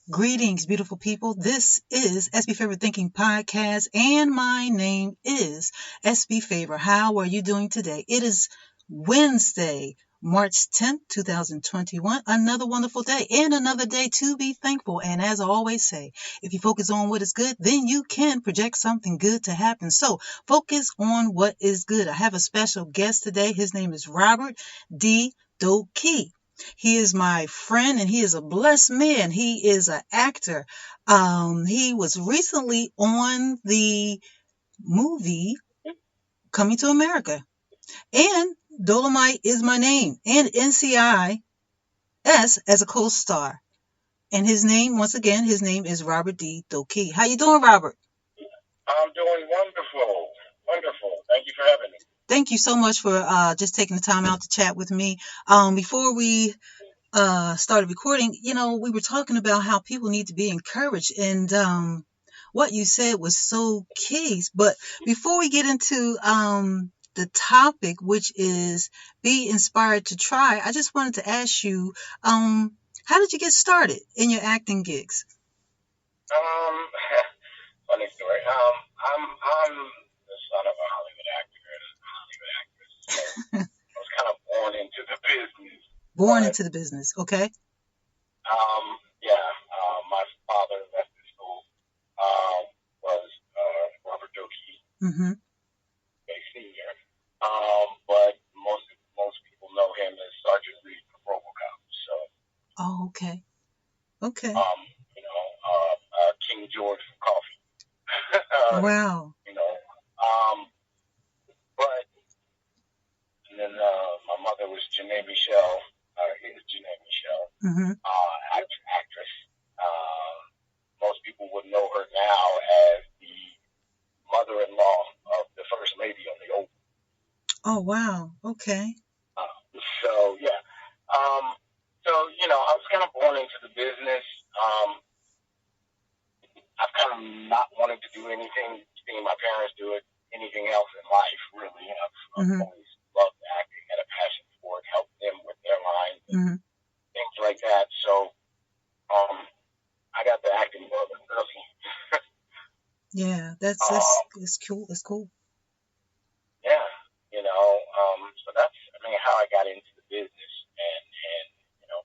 Greetings, beautiful people. This is SB Favor Thinking Podcast, and my name is SB Favor. How are you doing today? It is Wednesday, March 10th, 2021. Another wonderful day and another day to be thankful. And as I always say, if you focus on what is good, then you can project something good to happen. So focus on what is good. I have a special guest today. His name is Robert D. DoQui. He is my friend and he is a blessed man. He is an actor. He was recently on the movie Coming to America. And Dolomite is my name. And NCIS as a co-star. And his name, once again, his name is Robert D. DoQui. How you doing, Robert? I'm doing wonderful. Wonderful. Thank you for having me. Thank you so much for just taking the time out to chat with me. Before we started recording, we were talking about how people need to be encouraged, and what you said was so key. But before we get into the topic, which is be inspired to try, I just wanted to ask you, how did you get started in your acting gigs? Funny story. I'm the son of a Hollywood actor and a Hollywood actress. So I was kind of born into the business. Born into the business, okay. My father left the school, was Robert DoQui, a senior. But most people know him as Sergeant Reed from RoboCop. So. Oh, okay. Okay. King George from Coffee. Wow. But and then my mother was Janae Michelle. Is Janae Michelle, actress. Most people would know her now as the mother-in-law of the First Lady on the Oval. Oh, wow. Okay. So, yeah. I was kind of born into the business. I've kind of not wanted to do anything, seeing my parents do it, anything else in life, really. I've always loved acting, had a passion for it, helped them with their lines and things like that. So, I got the acting bug early. Yeah, that's cool. That's cool. Yeah, so that's, how I got into the business and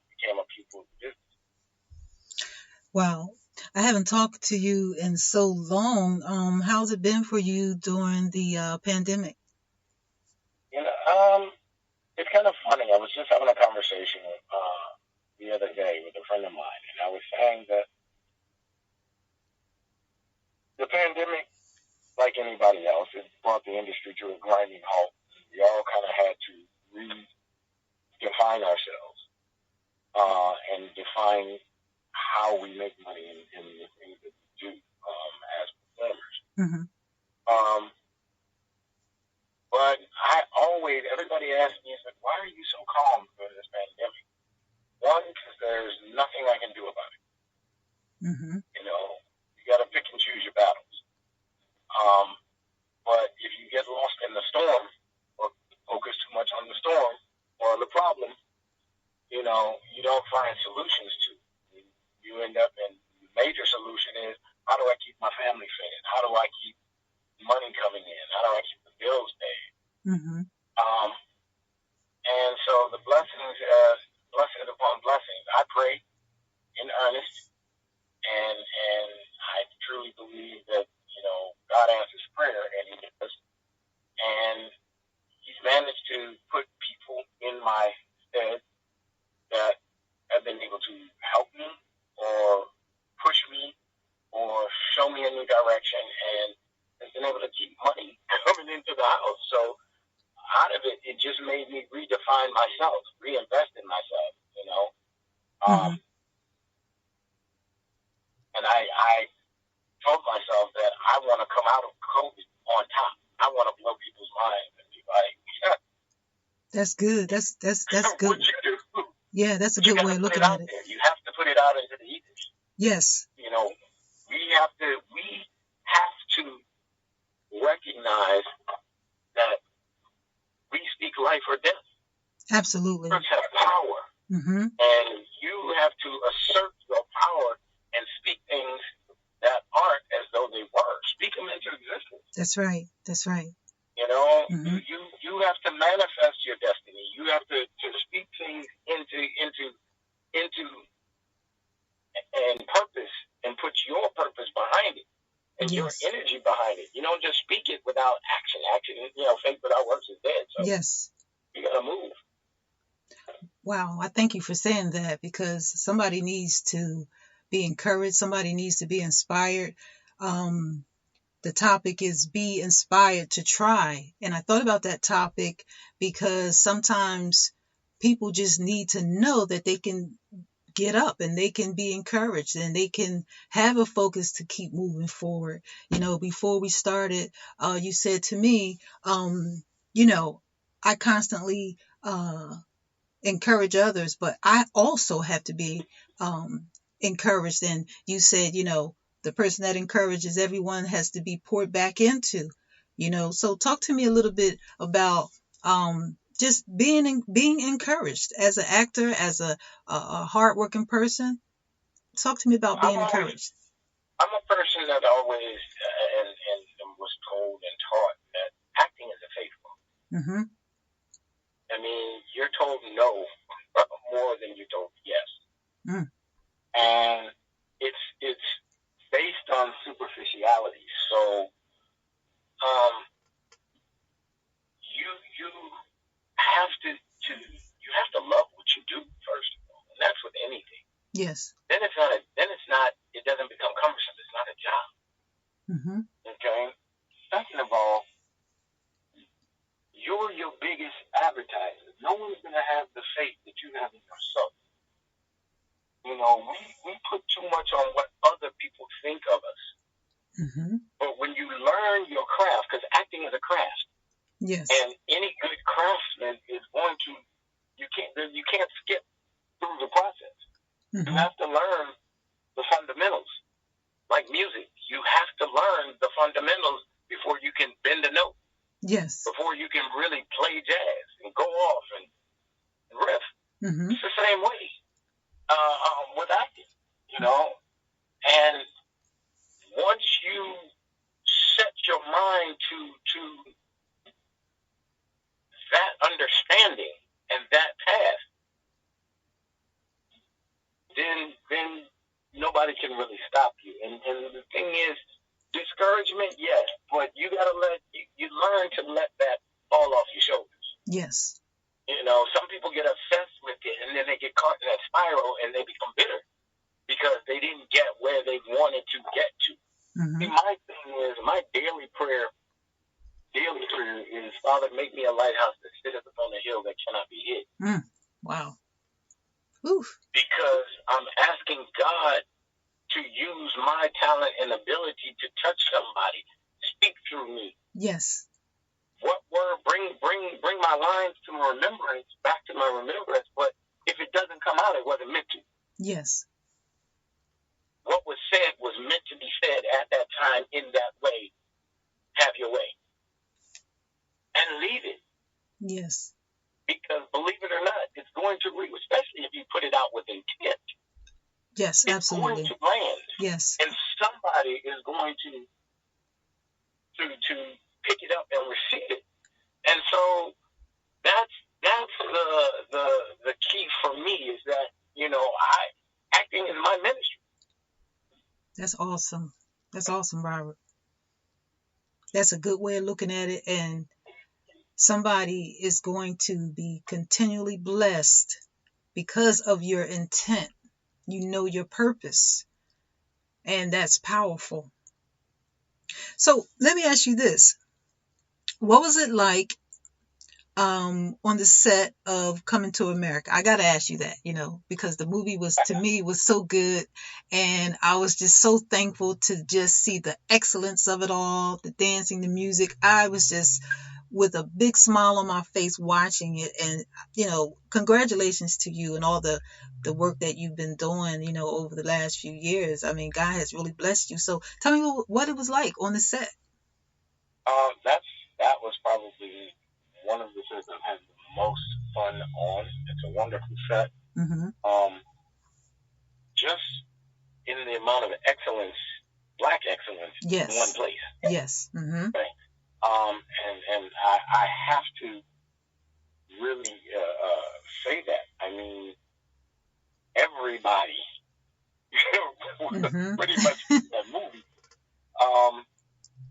became a pupil of the business. Wow. I haven't talked to you in so long. How's it been for you during the pandemic? It's kind of funny. I was just having a conversation the other day with a friend of mine, and I was saying that the pandemic, like anybody else, it brought the industry to a grinding halt. We all kind of had to redefine ourselves and define how we make money in the things that we do as performers. But everybody asked me, said, why are you so calm during this pandemic? One, because there's nothing I can do about it. You got to pick and choose your battles. But if you get lost in the storm or focus too much on the storm or the problem, you don't find solutions to it. You end up in the major solution is, how do I keep my family fed? How do I keep money coming in? How do I keep the bills paid? And so the blessings upon blessings. I pray in earnest, and I truly believe that God answers prayer, and He does. And He's managed to put people in my stead that have been able to help me or push me or show me a new direction, and has been able to keep money coming into the house. So out of it, it just made me redefine myself, reinvest in myself, And I told myself that I want to come out of COVID on top. I want to blow people's minds and be like, yeah. That's good. That's good. What you do. Yeah, that's a good way of looking at it. You have to put it out into the ethers. Yes. We have to recognize that we speak life or death. Absolutely. Words have power. And you have to assert your power and That's right. That's right. You know, Mm-hmm. you have to manifest your destiny. You have to speak things into and purpose and put your purpose behind it and your Yes. energy behind it. You don't just speak it without action. Action, faith without works is dead. So Yes. you gotta move. Wow. I thank you for saying that, because somebody needs to be encouraged. Somebody needs to be inspired. Um, the topic is be inspired to try. And I thought about that topic because sometimes people just need to know that they can get up and they can be encouraged and they can have a focus to keep moving forward. Before we started, you said to me, you know, I constantly encourage others, but I also have to be encouraged. And you said, the person that encourages everyone has to be poured back into. So talk to me a little bit about just being encouraged as an actor, as a hardworking person. Talk to me about being encouraged. I'm a person that always and was told and taught that acting is a faith form. Mm-hmm. I mean, you're told no more than you're told yes. Mm. And it's based on superficiality. So you have you have to love what you do first of all, and that's with anything. Yes. Then it's not it doesn't become cumbersome. It's not a job. Mm-hmm. Okay. Second of all, you're your biggest advertiser. No one's gonna have the faith that you have in yourself. We put too much on what other people think of us. Mm-hmm. But when you learn your craft, because acting is a craft, yes, and any good craftsman is going to you can't skip through the process. Mm-hmm. You have to learn the fundamentals. Like music, you have to learn the fundamentals before you can bend a note. Yes. Before you can really play jazz and go off and riff. Mm-hmm. It's the same way with acting, And once you set your mind to that understanding and that path, then nobody can really stop you. And the thing is, discouragement, yes, but you gotta you learn to let that fall off your shoulders. Yes. Some people get obsessed with it, and then they get caught in that spiral, and they become bitter because they didn't get where they wanted to get to. Mm-hmm. See, my thing is, my daily prayer is, Father, make me a lighthouse that sitteth upon a hill that cannot be hid. Mm. Wow. Oof. Because I'm asking God to use my talent and ability to touch somebody, speak through me. Yes. What word bring my lines to my remembrance, back to my remembrance, but if it doesn't come out, it wasn't meant to. Yes. What was said was meant to be said at that time in that way. Have your way. And leave it. Yes. Because believe it or not, it's going to read, especially if you put it out with intent. Yes, it's absolutely. Going to land. Yes. And somebody is going to pick it up and receive it. And so that's the key for me is that, acting is my ministry. That's awesome. That's awesome, Robert. That's a good way of looking at it. And somebody is going to be continually blessed because of your intent. Your purpose. And that's powerful. So let me ask you this. What was it like on the set of Coming to America? I got to ask you that, because the movie was so good, and I was just so thankful to just see the excellence of it all, the dancing, the music. I was just with a big smile on my face watching it, and congratulations to you and all the work that you've been doing, over the last few years. I mean, God has really blessed you. So tell me what it was like on the set. That was probably one of the sets I've had the most fun on. It's a wonderful set. Mm-hmm. Just in the amount of excellence Black excellence Yes. in one place. Yes. Mm-hmm. Okay. And I have to really say that. I mean, everybody, Mm-hmm. pretty much in that movie,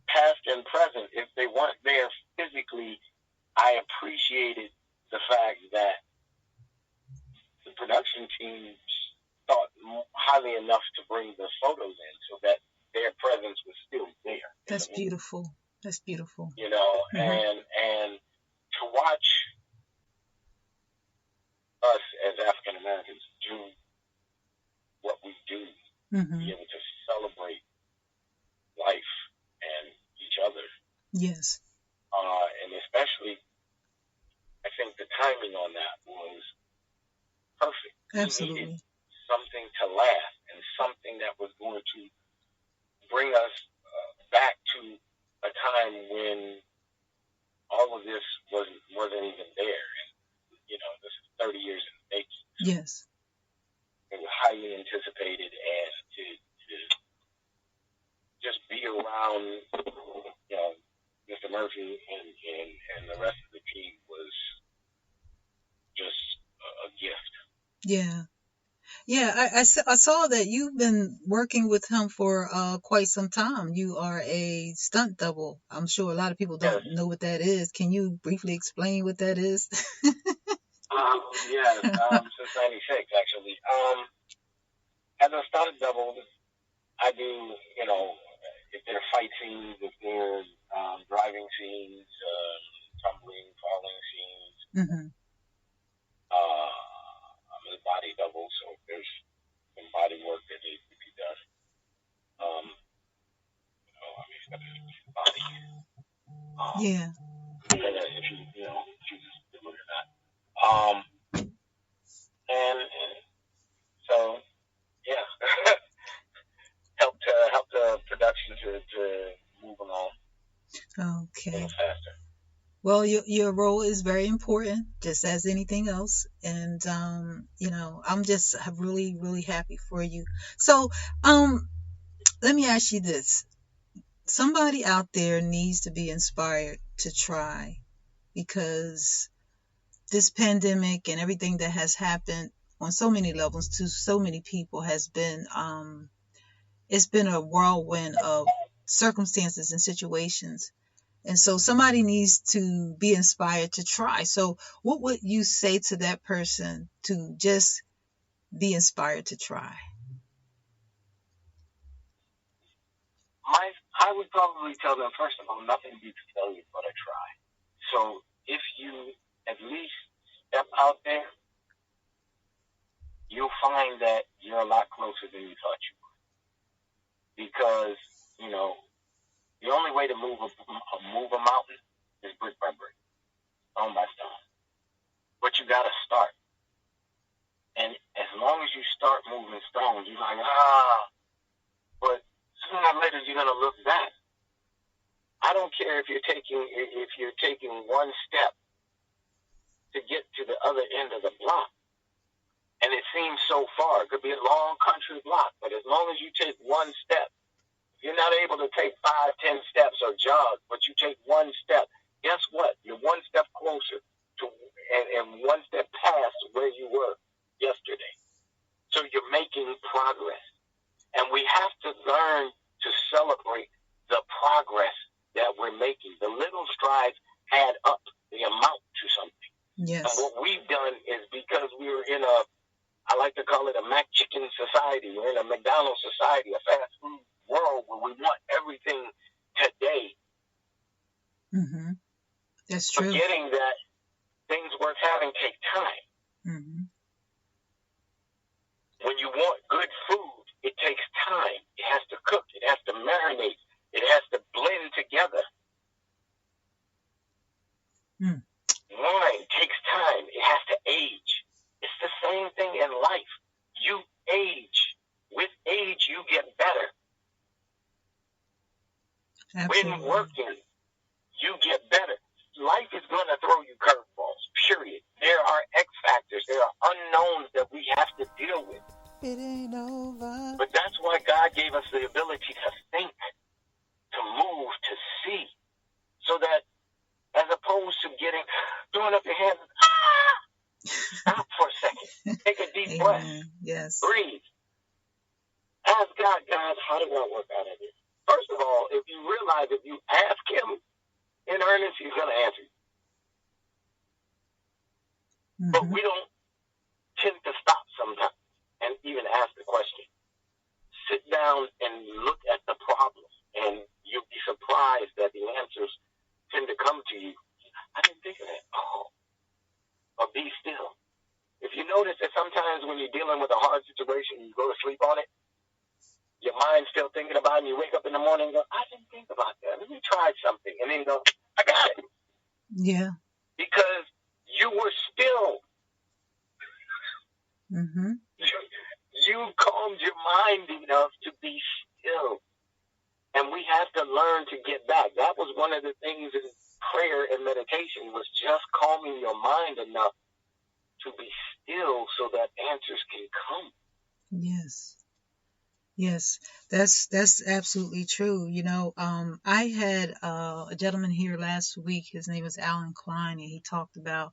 past and present, if they weren't there physically, I appreciated the fact that the production teams thought highly enough to bring the photos in so that their presence was still there. That's beautiful. That's beautiful. You know, Mm-hmm. and to watch us as African Americans do what we do, Mm-hmm. be able to celebrate life and each other. Yes. And especially, I think the timing on that was perfect. Absolutely. We needed something to last and something that was going to bring us back to a time when all of this wasn't even there. And, you know, this is 30 years in the making. Yes. It was highly anticipated, and to just be around, you know, Mr. Murphy and the rest of the team was just a gift. Yeah. Yeah, I saw that you've been working with him for quite some time. You are a stunt double. I'm sure a lot of people don't know what that is. Can you briefly explain what that is? Yes, since 96, actually. As a stunt double, I do, you know, if there are fight scenes, if there are driving scenes, tumbling, falling scenes. Mm-hmm. I'm a body double, so there's some body work that needs to be done. You know, I mean, it's got to body. Yeah. If you know, choose to look at that. And so, yeah, help the production to move along. Okay. Faster. Well, your role is very important, just as anything else, and you know, I'm just really, really happy for you. So, let me ask you this: somebody out there needs to be inspired to try, because this pandemic and everything that has happened on so many levels to so many people has been it's been a whirlwind of circumstances and situations. And so somebody needs to be inspired to try. So what would you say to that person to just be inspired to try? I would probably tell them, first of all, nothing beats failure but a try. So if you at least step out there, you'll find that you're a lot closer than you thought you were. Because, you know, the only way to move a mountain is brick by brick, stone by stone. But you got to start. And as long as you start moving stones, you're like, but sooner or later you're going to look back. I don't care if you're taking one step to get to the other end of the block. And it seems so far. It could be a long country block, but as long as you take one step, if you're not able to take 5, 10 steps or jog, but you take one step, guess what? You're one step closer to and one step past where you were yesterday. So you're making progress. And we have to learn to celebrate the progress that we're making. The little strides add up, they amount to something. Yes. And what we've done is, because we were in I like to call it a Mac Chicken society. We're in a McDonald's society, a fast food world where we want everything today. Mm-hmm. That's true. Forgetting that things worth having take time. Mm-hmm. When you want good food, it takes time. It has to cook. It has to marinate. It has to blend together. Mm. Wine takes time. It has to age. It's the same thing in life. You age. With age, you get better. Absolutely. When working, you get better. Life is going to throw you curveballs, period. There are X factors. There are unknowns that we have to deal with. It ain't over. But that's why God God gave us the ability to think, to move, to see, so that as opposed to throwing up your hands, stop for a second. Take a deep breath. Yes. Breathe. Ask God, how do I work out of this? First of all, if you realize if you ask him in earnest, he's going to answer you. Mm-hmm. But we don't tend to stop sometimes and even ask the question. Sit down and look at the problem, and you'll be surprised that the answers tend to come to you. I didn't think of that. Or be still. If you notice that sometimes when you're dealing with a hard situation, you go to sleep on it, your mind's still thinking about it, and you wake up in the morning and go, I didn't think about that. Let me try something. And then you go, I got it. Yeah. Because you were still. Mm-hmm. You calmed your mind enough to be still. And we have to learn to get back. That was one of the things in prayer and meditation, was just calming your mind enough to be still so that answers can come. Yes. Yes, that's absolutely true. I had a gentleman here last week. His name was Alan Klein, and he talked about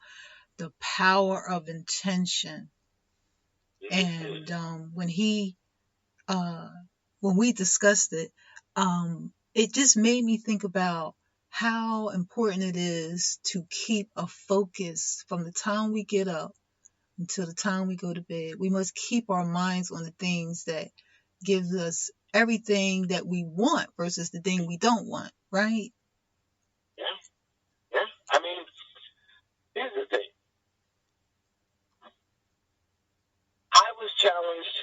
the power of intention. And when we discussed it, it just made me think about how important it is to keep a focus from the time we get up until the time we go to bed. We must keep our minds on the things that gives us everything that we want versus the thing we don't want, right? Yeah. I mean, here's the thing. I was challenged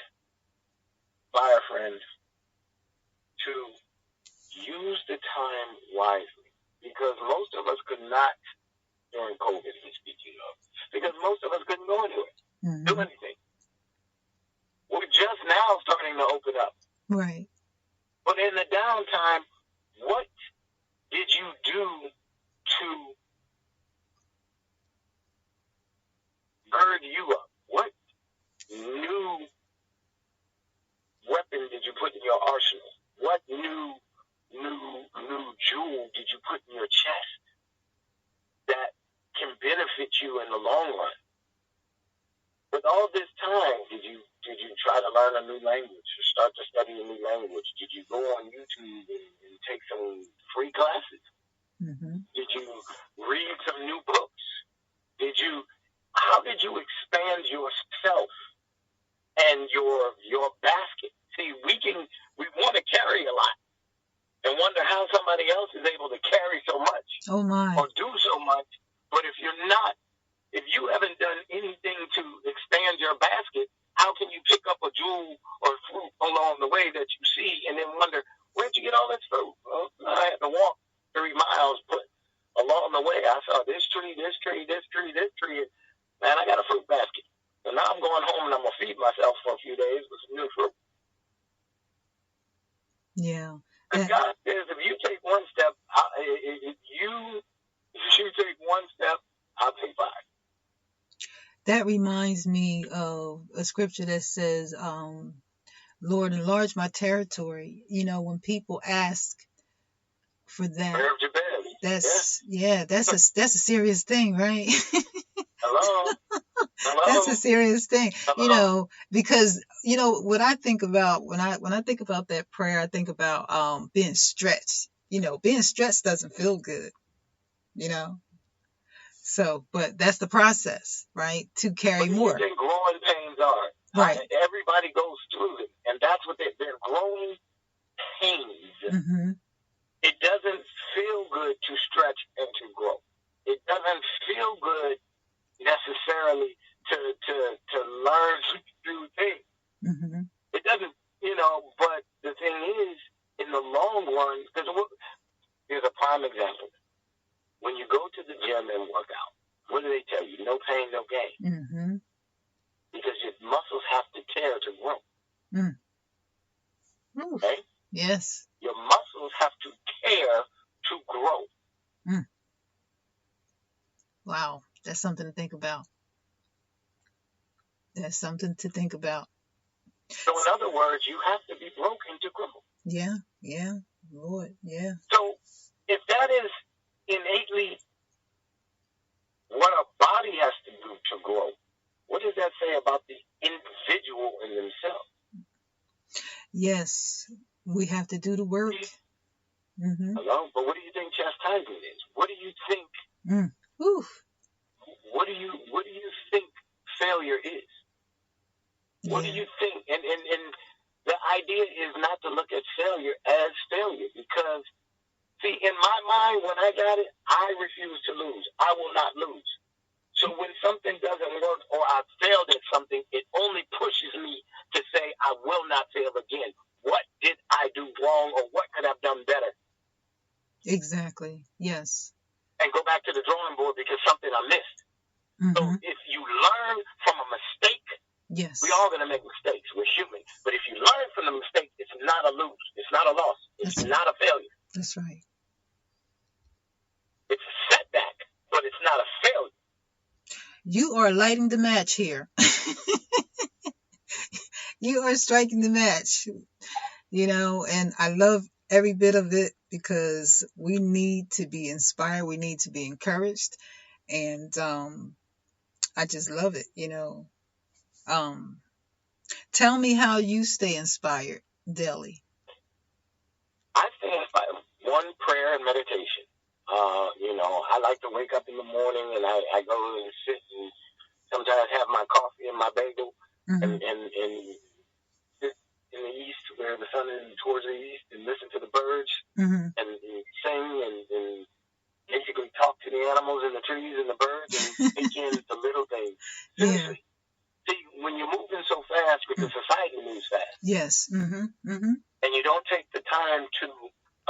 by a friend to use the time wisely, because most of us could not, during COVID, speaking of, because most of us couldn't go anywhere, do anything. We're just now starting to open up. Right. But in the downtime, what did you do to gird you up? What new weapon did you put in your arsenal? What new jewel did you put in your chest that can benefit you in the long run? With all this time, did you try to learn a new language or start to study a new language? Did you go on YouTube and take some free classes? Mm-hmm. Did you read some new books? How did you expand yourself and your basket? See, we want to carry a lot and wonder how somebody else is able to carry so much or do so much. But if you haven't done anything to expand your basket, how can you pick up a jewel or fruit along the way that you see and then wonder, where'd you get all this fruit? Well, I had to walk 3 miles, but along the way I saw this tree, this tree, this tree, this tree. Man, I got a fruit basket. And now I'm going home and I'm going to feed myself for a few days with some new fruit. Yeah. Because God says if you take one step, if you take one step, I'll take 5. That reminds me of a scripture that says, Lord, enlarge my territory. When people ask for that, that's a serious thing, right? Hello. That's a serious thing. Because what I think about when I think about that prayer, I think about being stretched. Being stretched doesn't feel good. So, but that's the process, right? To carry more. What do you think growing pains are? Right. Everybody goes through it, and that's what they're growing pains. Mm-hmm. It doesn't feel good to stretch and to grow. It doesn't feel good necessarily to learn new things. Mm-hmm. It doesn't, but the thing is, in the long run, because here's a prime example. When you go to the gym and work out, what do they tell you? No pain, no gain. Mm-hmm. Because your muscles have to tear to grow. Mm. Okay? Yes. Your muscles have to tear to grow. Mm. Wow. That's something to think about. So in other words, you have to be broken to Yeah. Yeah. Lord. Yeah. So if that is innately what a body has to do to grow, what does that say about the individual in themselves? Yes. We have to do the work. Mm-hmm. Hello? But what do you think chastisement is? What do you think? Mm. Whew. What do you think failure is? What do Yeah. you think? And the idea is not to look at failure as failure, because see, in my mind, when I got it, I refuse to lose. I will not lose. So when something doesn't work or I failed at something, it only pushes me to say I will not fail again. What did I do wrong, or what could I have done better? Exactly. Yes. And go back to the drawing board because something I missed. So Mm-hmm. if you learn from a mistake, Yes. we're all going to make mistakes. We're human. But if you learn from the mistake, it's not a lose. It's not a loss. It's That's not a failure. That's right. It's a setback, but it's not a failure. You are lighting the match here. You are striking the match, and I love every bit of it because we need to be inspired. We need to be encouraged. And I just love it. Tell me how you stay inspired daily. I stand by one, prayer and meditation. I like to wake up in the morning and I go and sit and sometimes have my coffee and my bagel Mm-hmm. and sit in the east where the sun is towards the east and listen to the birds Mm-hmm. and sing and basically talk to the animals and the trees and the birds and take in the little things. Yeah. Seriously. See, when you're moving so fast, because society moves fast, Yes. Mm-hmm. Mm-hmm. and you don't take the time to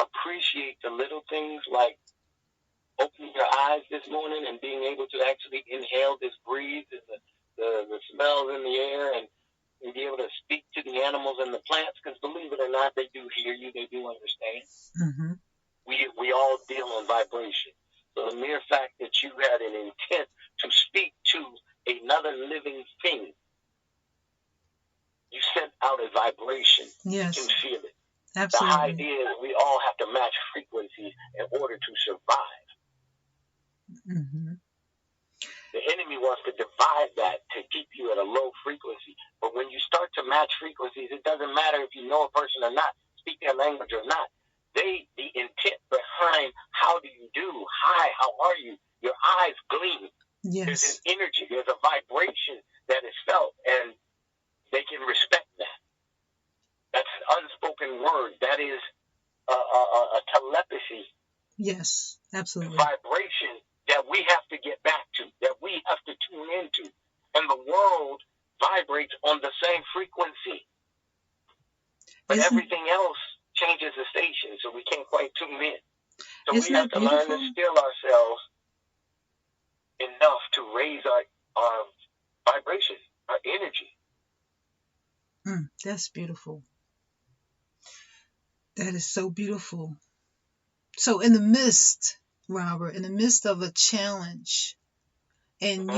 appreciate the little things like opening your eyes this morning and being able to actually inhale this breeze and the smells in the air and be able to speak to the animals and the plants, because believe it or not, they do hear you, they do understand. Mm-hmm. We all deal in vibration. So the mere fact that you had an intent to speak to another living thing, you sent out a vibration. Yes. You can feel it. Absolutely. The idea is we all have to match frequencies in order to survive. Mm-hmm. The enemy wants to divide that to keep you at a low frequency. But when you start to match frequencies, it doesn't matter if you know a person or not, speak their language or not. The intent behind how do you do? Hi, how are you? Your eyes gleam. Yes. There's an energy, there's a vibration that is felt, and they can respect that. That's an unspoken word. That is a telepathy. Yes, absolutely. Vibration that we have to get back to, that we have to tune into. And the world vibrates on the same frequency. But everything else changes the station, so we can't quite tune in. So we have to learn to still ourselves enough to raise our vibration, our energy. That's beautiful. That is so beautiful. So in the midst, Robert, in the midst of a challenge, and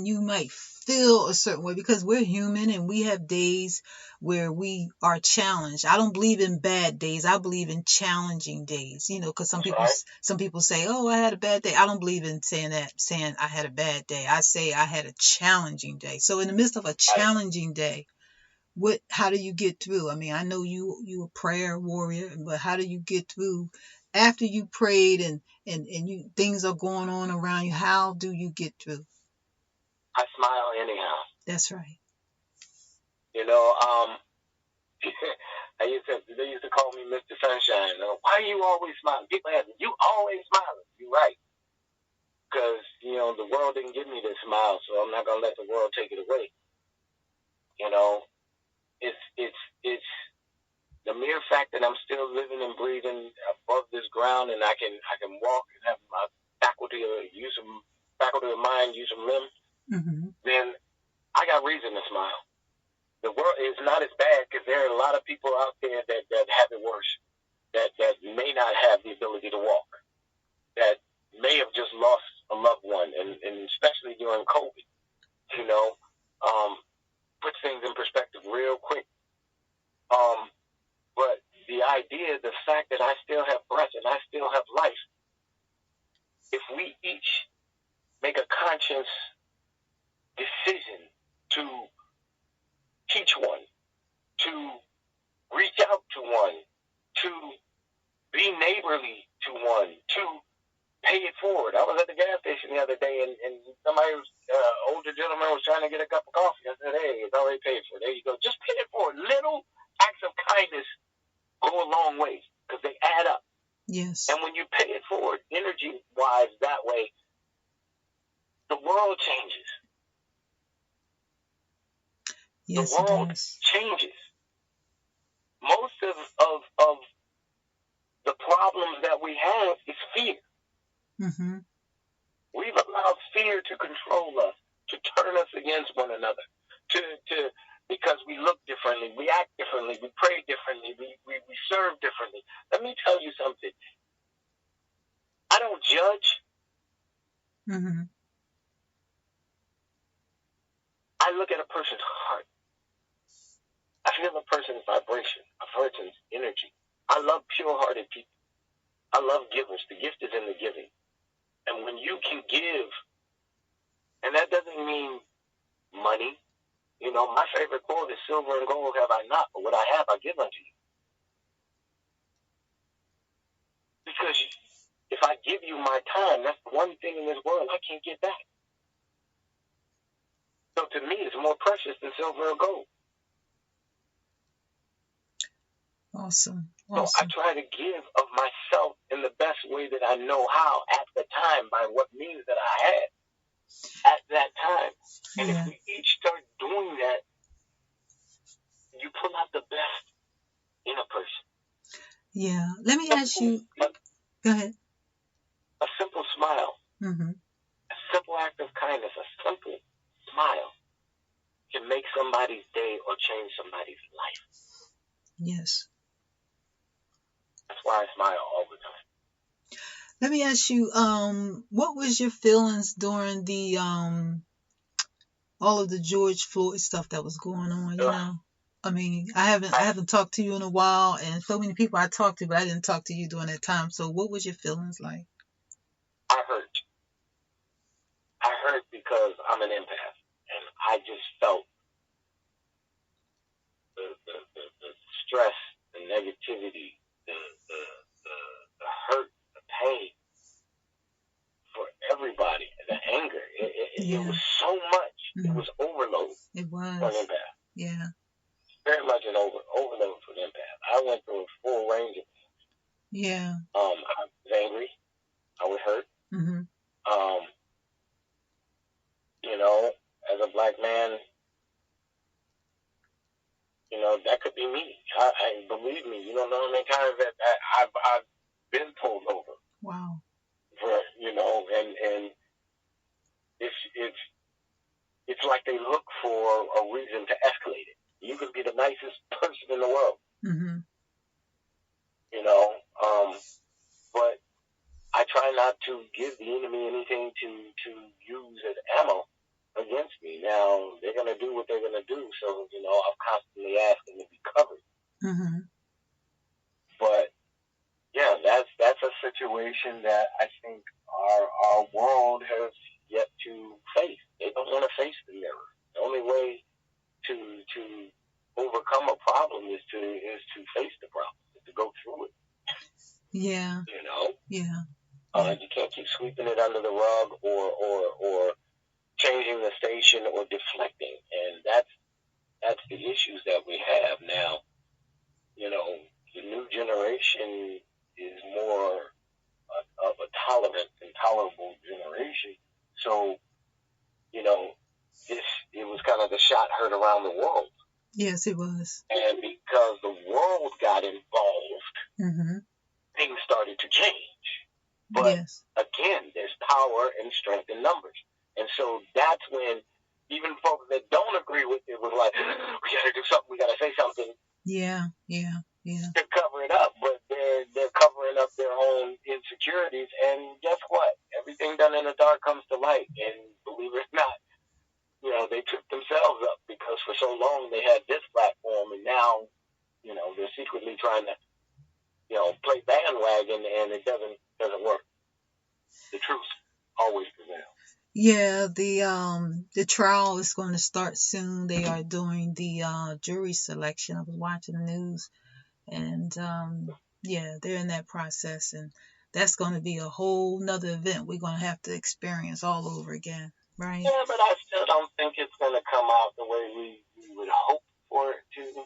you might feel a certain way, because we're human and we have days where we are challenged. I don't believe in bad days. I believe in challenging days, because some people say, oh, I had a bad day. I don't believe in saying I had a bad day. I say I had a challenging day. So in the midst of a challenging day, how do you get through? I mean, I know you a prayer warrior, but how do you get through after you prayed and you things are going on around you? How do you get through? I smile anyhow. That's right. They used to call me Mr. Sunshine. Why are you always smiling? People ask me, you always smiling. You're right. Because, the world didn't give me this smile, so I'm not going to let the world take it away. It's the mere fact that I'm still living and breathing above this ground, and I can walk and have my faculty of mind, use some limb, then I got reason to smile. The world is not as bad, because there are a lot of people out there that have it worse, that may not have the ability to walk, that may have just lost a loved one, and especially during COVID, puts things in perspective real quick. But the idea, the fact that I still have breath and I still have life, if we each make a conscious decision to teach one, to reach out to one, to be neighborly to one, to pay it forward. I was at the gas station the other day, and somebody, older gentleman, was trying to get a cup of coffee. I said, hey, it's already paid for. There you go. Just pay it forward. Little acts of kindness go a long way because they add up. Yes. And when you pay it forward, energy-wise, that way, the world changes. Yes, the world changes. Most of the problems that we have is fear. Mm-hmm. We've allowed fear to control us, to turn us against one another, because we look differently, we act differently, we pray differently, we serve differently. Let me tell you something. I don't judge. Mm-hmm. I look at a person's heart. I feel a person's vibration, a person's energy. I love pure-hearted people. I love givers. The gift is in the giving. And when you can give, and that doesn't mean money. You know, my favorite quote is, silver and gold have I not, but what I have I give unto you. Because if I give you my time, that's the one thing in this world I can't get back. So to me, it's more precious than silver or gold. Awesome. So I try to give of myself in the best way that I know how at the time, by what means that I had at that time. And if we each start doing that, you pull out the best in a person. Yeah. Let me ask you. Go ahead. A simple smile. Mm-hmm. A simple act of kindness. A simple smile can make somebody's day or change somebody's life. Yes. That's why I smile all the time. Let me ask you, what was your feelings during the all of the George Floyd stuff that was going on, you know? I mean, I haven't talked to you in a while, and so many people I talked to, but I didn't talk to you during that time. So what was your feelings like? I hurt. I hurt because I'm an empath, and I just felt the stress, the negativity, the hurt, the pain for everybody, the anger. It was so much. Mm-hmm. It was overload. It was. For an empath. Yeah. Very much an overload for an empath. I went through a full range of things. Yeah. I was angry. I was hurt. Mm-hmm. You know, as a black man, you know, that could be me. I believe me. You don't know how many times that I've been pulled over. Wow. For, you know, and it's like they look for a reason to escalate it. You could be the nicest person in the world. Mm-hmm. You know, but I try not to give the enemy anything to use as ammo against me. Now, they're going to do what they're going to do, so, you know, I'm constantly asking to be covered. Mm-hmm. But, yeah, that's a situation that I think our world has yet to face. They don't want to face the mirror. The only way to overcome a problem is to face the problem, is to go through it. Yeah. You know? Yeah. You can't keep sweeping it under the rug or changing the station or deflecting, and that's the issues that we have now. You know, the new generation is more of a tolerant and tolerable generation. So, you know, it was kind of the shot heard around the world. Yes, it was. And because the world got involved, mm-hmm. things started to change. But again, there's power and strength in numbers. And so that's when even folks that don't agree with it was like, we got to do something, we got to say something. Yeah. To cover it up, but they're covering up their own insecurities. And guess what? Everything done in the dark comes to light. And believe it or not, you know, they tripped themselves up because for so long they had this platform, and now, you know, they're secretly trying to play bandwagon, and it doesn't work. The truth always prevails. Yeah, the trial is going to start soon. They are doing the jury selection. I was watching the news, and yeah, they're in that process, and that's going to be a whole nother event we're going to have to experience all over again, right? Yeah, but I still don't think it's going to come out the way we would hope for it to,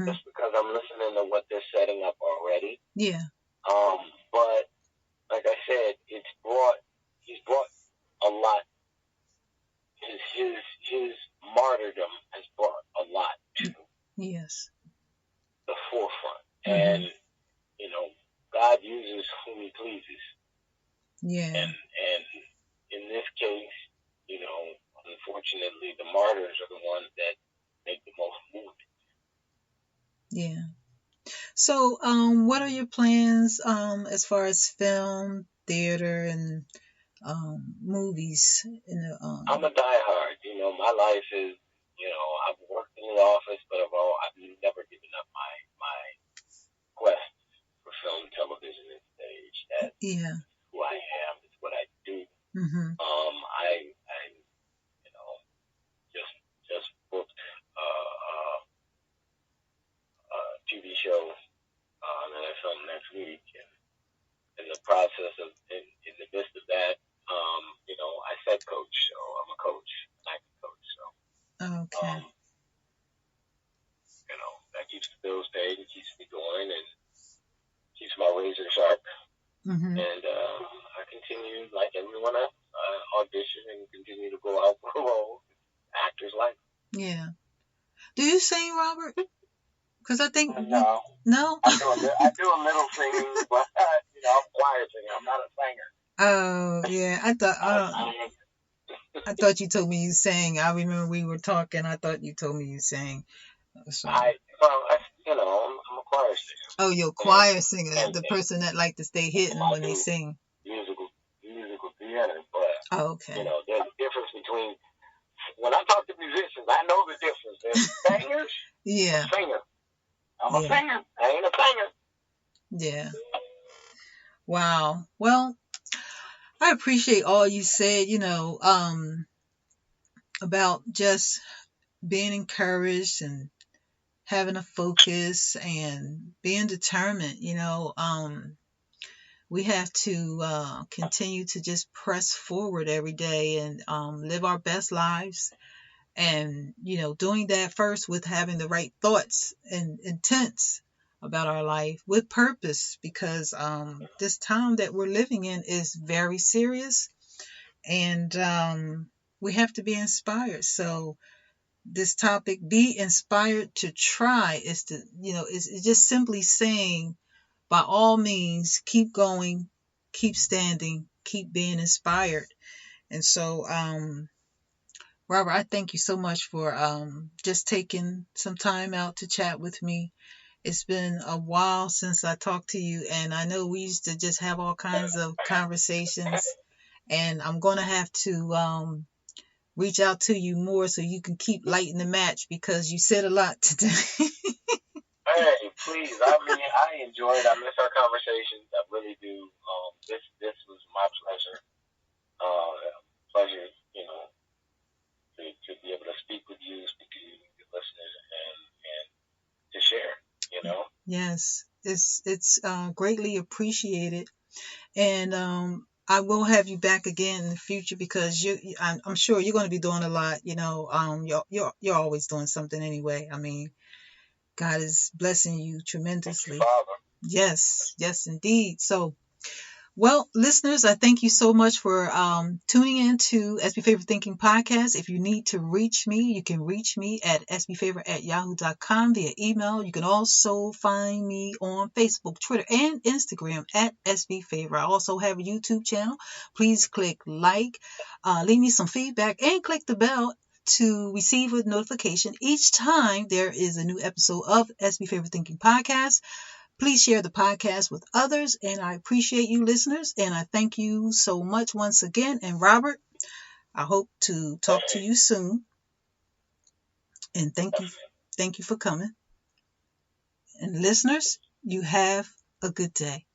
just because I'm listening to what they're setting up already. Yeah. But like I said, he's brought a lot. His martyrdom has brought a lot to the forefront, and God uses whom He pleases. Yeah. And in this case, unfortunately, the martyrs are the ones that make the most movement. Yeah. So, what are your plans as far as film, theater, and movies? I'm a diehard. My life is, I've worked in the office, but I've never given up my quest for film, television, and stage. That's who I am. It's what I do. I just booked a TV show that I film next week, and in the process of in the midst of that, I said coach, so I'm a coach, an acting coach. So okay. That keeps the bills paid and keeps me going and keeps my razor sharp. And I continue, like everyone else, audition and continue to go out for roles. Actors like. Yeah. Do you sing, Robert? Because I think no. I do a little singing, but I'm a choir singer. I'm not a singer. Oh yeah, I thought you told me you sang. I remember we were talking. I thought you told me you sang. So. I'm a choir singer. Oh, you're a choir singer, the person that like to stay hidden when they sing. Musical theater, but okay. There's a difference between when I talk to musicians, I know the difference. There's singers. Yeah. I'm a singer. I'm a singer. I ain't a singer. Yeah. Wow. Well, I appreciate all you said, about just being encouraged and having a focus and being determined. We have to continue to just press forward every day and live our best lives. And, doing that first with having the right thoughts and intents about our life with purpose, because this time that we're living in is very serious, and we have to be inspired. So this topic, be inspired to try, is to, is just simply saying, by all means, keep going, keep standing, keep being inspired. And so, Robert, I thank you so much for just taking some time out to chat with me. It's been a while since I talked to you, and I know we used to just have all kinds of conversations, and I'm going to have to reach out to you more so you can keep lighting the match, because you said a lot today. Hey, please. I enjoyed. I miss our conversations. I really do. This was my pleasure. Pleasure, to be able to speak with you, speak to you, your listeners, and to share. Yes, it's greatly appreciated, and I will have you back again in the future, because I'm sure you're going to be doing a lot. You're always doing something anyway. I mean, God is blessing you tremendously. Yes, indeed. So, well, listeners, I thank you so much for tuning in to SB Favorite Thinking Podcast. If you need to reach me, you can reach me at sbfavorite@yahoo.com via email. You can also find me on Facebook, Twitter, and Instagram at SBFavorite. I also have a YouTube channel. Please click like, leave me some feedback, and click the bell to receive a notification each time there is a new episode of SB Favorite Thinking Podcast. Please share the podcast with others, and I appreciate you listeners, and I thank you so much once again. And Robert, I hope to talk to you soon, and thank you for coming. And listeners, you have a good day.